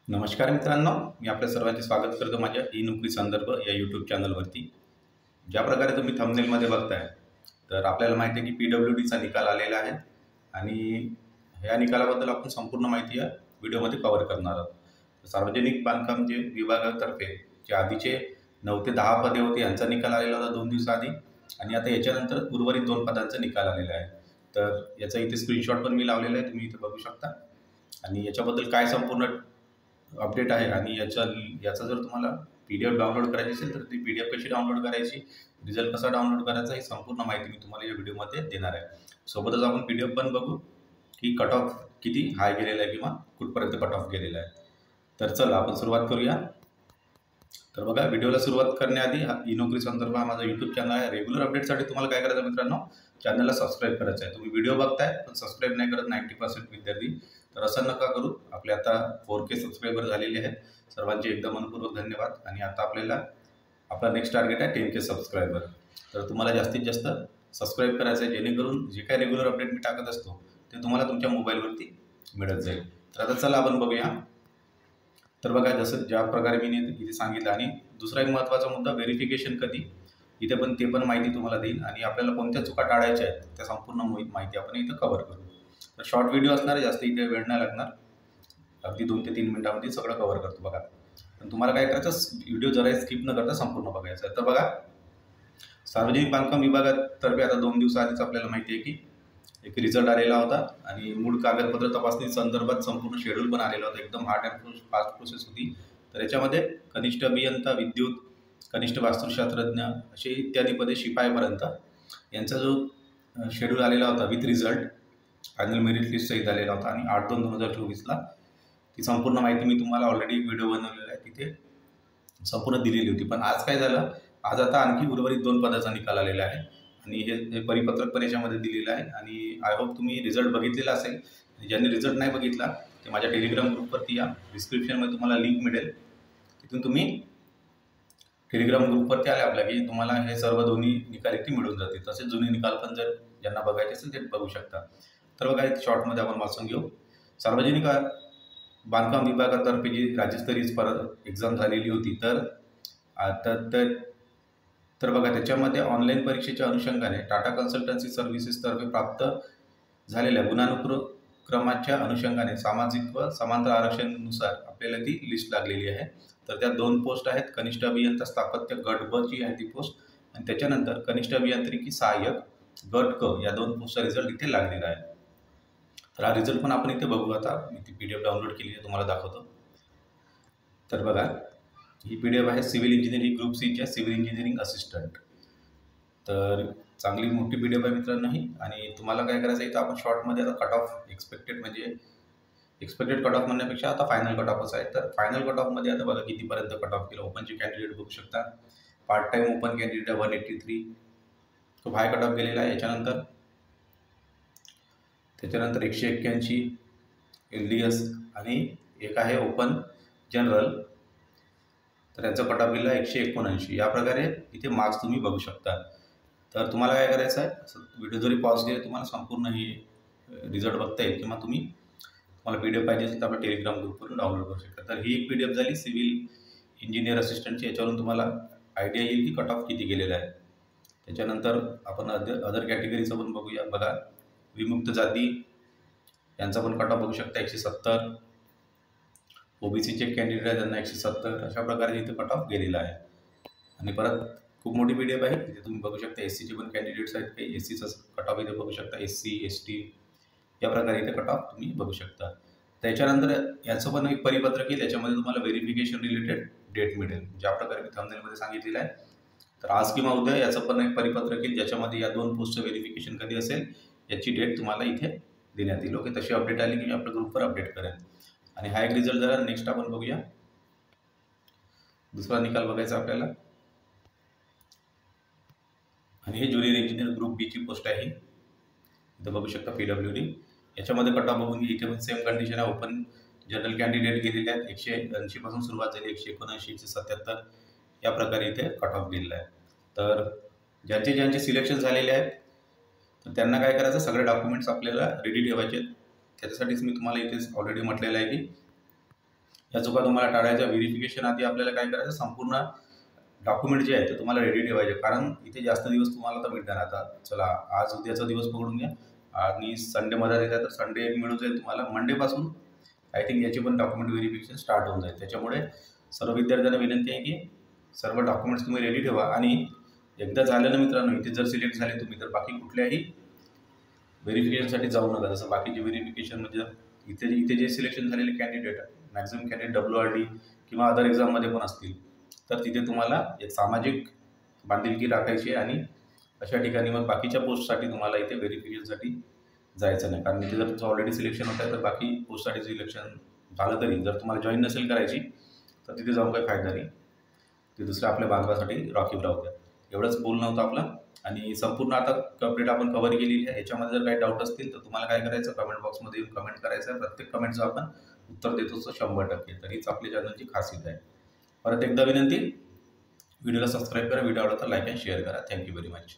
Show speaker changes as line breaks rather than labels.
नमस्कार मित्रांनो, मी आपल्या सर्वांचे स्वागत करतो माझ्या ई नोकरी संदर्भ या यूट्यूब चॅनलवरती. ज्या प्रकारे तुम्ही थंबनेलमध्ये बघताय, तर आपल्याला माहिती आहे की PWDचा निकाल आलेला आहे आणि ह्या निकालाबद्दल आपण संपूर्ण माहिती या व्हिडिओमध्ये कव्हर करणार आहोत. सार्वजनिक बांधकाम जे विभागातर्फे जे आधीचे 9 ते 10 पदे होती यांचा निकाल आलेला होता 2 दिवसाआधी आणि आता याच्यानंतर उर्वरित 2 पदांचा निकाल आलेला आहे. तर याचा इथे स्क्रीनशॉट पण मी लावलेला आहे, तुम्ही इथे बघू शकता. आणि याच्याबद्दल काय संपूर्ण अपडेट आहे आणि याचा जर तुम्हाला PDF डाउनलोड करायची असेल तर ती PDF कशी डाउनलोड करायची, रिझल्ट कसा डाउनलोड करायचा, ही संपूर्ण माहिती मी तुम्हाला या व्हिडिओमध्ये देणार आहे. सोबतच आपण PDF पण बघू की कट ऑफ किती हाय गेलेला आहे किंवा कुठपर्यंत कट ऑफ गेलेला आहे. तर चला आपण सुरुवात करूया. तर बघा, व्हिडिओला सुरुवात करण्याआधी ई नोकरी संदर्भ हा माझा यूट्यूब चॅनल आहे. रेग्युलर अपडेटसाठी तुम्हाला काय करायचं मित्रांनो, चॅनलला सबस्क्राईब करायचं आहे. तुम्ही व्हिडिओ बघताय पण सबस्क्राईब नाही करत 90% विद्यार्थी, तर असं नका करू. आपले आता 4K सबस्क्रायबर झालेले आहेत. सर्वांचे एकदम मनपूर्वक धन्यवाद. आणि आता आपला नेक्स्ट टार्गेट आहे 10K सबस्क्रायबर. तर तुम्हाला जास्तीत जास्त सबस्क्राईब करायचं आहे, जेणेकरून जे काही रेग्युलर अपडेट मी टाकत असतो ते तुम्हाला तुमच्या मोबाईलवरती मिळत जाईल. तर आता चला आपण बघूया. तर बघा, जसं ज्या प्रकारे मी इथे सांगितलं. आणि दुसरा एक महत्त्वाचा मुद्दा, व्हेरिफिकेशन कधी, इथे पण ते पण माहिती तुम्हाला देईल आणि आपल्याला कोणत्या चुका टाळायच्या आहेत त्या संपूर्ण माहिती आपण इथं कव्हर करू. तर शॉर्ट व्हिडिओ असणार आहे, जास्त इथे वेळ नाही लागणार, अगदी 2 ते 3 मिनिटांमध्ये सगळं कव्हर करतो. बघा, पण तुम्हाला काय करायचं, व्हिडिओ जरा स्किप न करता संपूर्ण बघायचं. तर बघा, सार्वजनिक बांधकाम विभागातर्फे आता 2 दिवसाआधीच आपल्याला माहिती आहे की एक रिझल्ट आलेला होता आणि मूळ कागदपत्र तपासणी संदर्भात संपूर्ण शेड्यूल पण आलेला होता. एकदम हार्ड अँड फास्ट प्रोसेस होती. तर याच्यामध्ये कनिष्ठ अभियंता, विद्युत, कनिष्ठ वास्तुशास्त्रज्ञ असे इत्यादी पदे, शिपाईपर्यंत यांचा जो शेड्यूल आलेला होता with result, final merit list सहित आलेला होता. आणि 8/2/2024ला ती संपूर्ण माहिती मी तुम्हाला ऑलरेडी व्हिडिओ बनवलेला आहे, तिथे संपूर्ण दिलेली होती. पण आज काय झालं, आज आता आणखी उर्वरित 2 पदाचा निकाल आलेला आहे आणि हे परिपत्रक पण याच्यामध्ये दिलेलं आहे. आणि आय होप तुम्ही रिझल्ट बघितलेला असेल. ज्यांनी रिझल्ट नाही बघितला ते माझ्या टेलिग्राम ग्रुपवरती या, डिस्क्रिप्शनमध्ये तुम्हाला लिंक मिळेल, तिथून तुम्ही टेलिग्राम ग्रुपवरती आले आपल्या की तुम्हाला हे सर्व दोन्ही निकाल इथे मिळून जातील. तसेच जुने निकाल पण जर ज्यांना बघायचे असेल ते बघू शकता. तर बघा, एक शॉर्टमध्ये आपण वाचून घेऊ. सार्वजनिक बांधकाम विभागातर्फे जी राज्यस्तरीय एक्झाम झालेली होती, तर बघा, त्याच्यामध्ये ऑनलाईन परीक्षेच्या अनुषंगाने टाटा कन्सल्टन्सी सर्व्हिसेसतर्फे प्राप्त झालेल्या गुणानुक्रमाच्या अनुषंगाने सामाजिक व समांतर आरक्षणानुसार आपल्याला ती लिस्ट लागलेली आहे. तर त्या 2 पोस्ट आहेत. कनिष्ठ अभियंता स्थापत्य गट ब ची आहे ती पोस्ट, आणि त्याच्यानंतर कनिष्ठ अभियांत्रिकी सहाय्यक गट क या 2 पोस्टचा रिझल्ट इथे लागलेला आहे. तर हा रिझल्ट पण आपण इथे बघू. आता मी ती PDF डाउनलोड केली आहे, तुम्हाला दाखवतो. तर बघा, ही PDF आहे सिव्हिल इंजिनिअरिंग ग्रुप सीच्या सिव्हिल इंजिनिअरिंग असिस्टंट. तर चांगली मोठी PDF आहे मित्रांनो ही. आणि तुम्हाला काय करायचं आहे, तर आपण शॉर्टमध्ये आता cut off expected cut off म्हणण्यापेक्षा आता फायनल कट ऑफच आहे. तर फायनल कट ऑफमध्ये आता बघा कितीपर्यंत कट ऑफ केलं. ओपनचे कॅन्डिडेट बघू शकता. पार्ट टाईम ओपन कॅन्डिडेट 183, खूप हाय कट ऑफ गेलेला आहे. त्याच्यानंतर 181 LDS आणि एक आहे ओपन जनरल, तर याचा कट ऑफ गेला 179. या प्रकारे इथे मार्क्स तुम्ही बघू शकता. तर तुम्हाला काय करायचं आहे, व्हिडिओ जरी पॉज केले तुम्हाला संपूर्ण ही रिझल्ट बघता येईल, किंवा तुम्हाला PDF पाहिजे असेल तर आपल्या टेलिग्राम ग्रुपवरून डाउनलोड करू शकता. तर ही एक PDF झाली सिव्हिल इंजिनियर असिस्टंटची. याच्यावरून तुम्हाला आयडिया येईल की कट ऑफ किती गेलेला आहे. त्याच्यानंतर आपण अदर कॅटेगरीचं पण बघूया. बघा, विमुक्त जाती यांचा पण कट ऑफ बघू शकता 170. OBCचे कॅन्डिडेट आहेत त्यांना 170. अशा प्रकारे इथे कट ऑफ गेलेला आहे. आणि परत खूप मोठी PDF आहे, इथे तुम्ही बघू शकता. SCचे पण कॅन्डिडेट्स आहेत, काही SCचा कट ऑफ इथे बघू शकता. SC ST या प्रकारे इथे कट ऑफ तुम्ही बघू शकता. त्याच्यानंतर याचं पण एक परिपत्रक येईल, त्याच्यामध्ये तुम्हाला व्हेरिफिकेशन रिलेटेड डेट मिळेल, ज्या प्रकारे मी थंबनेलमध्ये सांगितलेलं आहे. तर आज किंवा उद्या याचं पण एक परिपत्रक येईल, ज्याच्यामध्ये या 2 पोस्टचं व्हेरिफिकेशन कधी असेल याची डेट तुम्हाला इथे देण्यात येईल. ओके, तशी अपडेट आली की मी आपल्या ग्रुपवर अपडेट करेन. आणि हा एक रिझल्ट झाला. नेक्स्ट आपण बघूया, दुसरा निकाल बघायचा आपल्याला. आणि हे ज्युनियर इंजिनियर ग्रुप बी ची पोस्ट आहे, इथं बघू शकता PWD. याच्यामध्ये कट ऑफ बघून इथे पण सेम कंडिशन आहे. ओपन जनरल कॅन्डिडेट गेलेले आहेत, 180 पासून सुरुवात झाली, 179 177 या प्रकारे इथे कट ऑफ गेलेला आहे. तर ज्यांचे सिलेक्शन झालेले आहेत तर त्यांना काय करायचं, सगळे डॉक्युमेंट्स आपल्याला रेडी ठेवायचे आहेत. त्याच्यासाठीच मी तुम्हाला इथे ऑलरेडी म्हटलेलं आहे की ह्या चुका तुम्हाला टाळायच्या. व्हेरिफिकेशन आधी आपल्याला काय करायचं, संपूर्ण डॉक्युमेंट जे आहे ते तुम्हाला रेडी ठेवायचे, कारण इथे जास्त दिवस तुम्हाला तर मिळणार. आता चला आज उद्याचा दिवस पकडून घ्या आणि संडेमध्ये येत आहे तर संडे एक मिळून जाईल तुम्हाला. मंडेपासून आय थिंक याची पण डॉक्युमेंट व्हेरिफिकेशन स्टार्ट होऊन जाईल. त्याच्यामुळे सर्व विद्यार्थ्यांना विनंती आहे की सर्व डॉक्युमेंट्स तुम्ही रेडी ठेवा. आणि एकदा झालं ना मित्रांनो, इथे जर सिलेक्ट झाले तुम्ही तर बाकी कुठल्याही व्हेरिफिकेशनसाठी जाऊ नका. जसं बाकीचे व्हेरिफिकेशन म्हणजे इथे जे सिलेक्शन झालेले कॅन्डिडेट, मॅक्झिमम कॅन्डिडेट WRD किंवा अदर एक्झाममध्ये पण असतील, तर तिथे तुम्हाला एक सामाजिक बांधिलकी राखायची आणि अशा ठिकाणी मग बाकीच्या पोस्टसाठी तुम्हाला इथे व्हेरिफिकेशनसाठी जायचं नाही. कारण इथे जर तुमचं ऑलरेडी सिलेक्शन होत आहे तर बाकी पोस्टसाठी सिलेक्शन झालं तरी जर तुम्हाला जॉईन नसेल करायची तर तिथे जाऊन काही फायदा नाही. ते दुसऱ्या आपल्या बांधवासाठी रॉकी ब्राउझर. एवढंच बोलणं होतं आपलं आणि संपूर्ण आता कंप्लीट आपण कव्हर केलेली आहे. याच्यामध्ये जर काही डाऊट असतील तर तुम्हाला काय करायचं, कमेंट बॉक्समध्ये येऊन कमेंट करायचं आहे. प्रत्येक कमेंटचं आपण उत्तर देतो 100%. तर हीच आपल्या चॅनलची खासियत आहे. परत एकदा विनंती, व्हिडिओला सबस्क्राईब करा, व्हिडिओ आवडला तर लाईक आणि शेअर करा. Thank you very much.